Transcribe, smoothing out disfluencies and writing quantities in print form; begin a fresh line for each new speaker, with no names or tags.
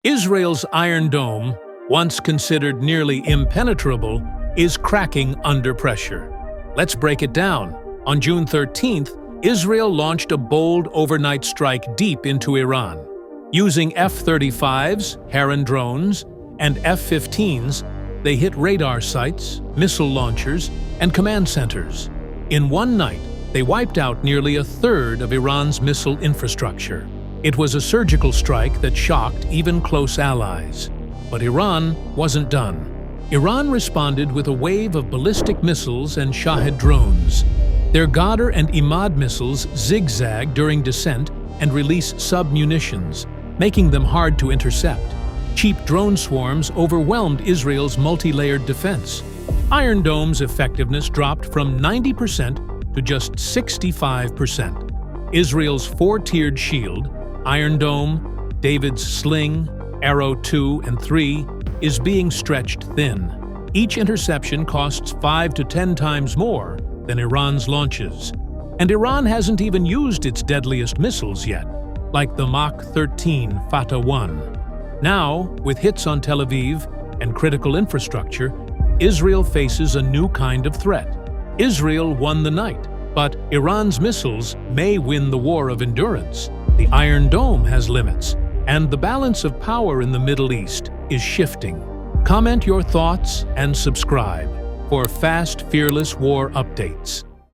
Israel's Iron Dome, once considered nearly impenetrable, is cracking under pressure. Let's break it down. On June 13th, Israel launched a bold overnight strike deep into Iran. Using F-35s, Heron drones, and F-15s, they hit radar sites, missile launchers, and command centers. In one night, they wiped out nearly a third of Iran's missile infrastructure. It was a surgical strike that shocked even close allies. But Iran wasn't done. Iran responded with a wave of ballistic missiles and Shahed drones. Their Ghadr and Imad missiles zigzag during descent and release sub-munitions, making them hard to intercept. Cheap drone swarms overwhelmed Israel's multi-layered defense. Iron Dome's effectiveness dropped from 90% to just 65%. Israel's four-tiered shield, Iron Dome, David's Sling, Arrow 2 and 3, is being stretched thin. Each interception costs 5 to 10 times more than Iran's launches. And Iran hasn't even used its deadliest missiles yet, like the Mach 13 Fateh 1. Now, with hits on Tel Aviv and critical infrastructure, Israel faces a new kind of threat. Israel won the night, but Iran's missiles may win the war of endurance. The Iron Dome has limits, and the balance of power in the Middle East is shifting. Comment your thoughts and subscribe for fast, fearless war updates.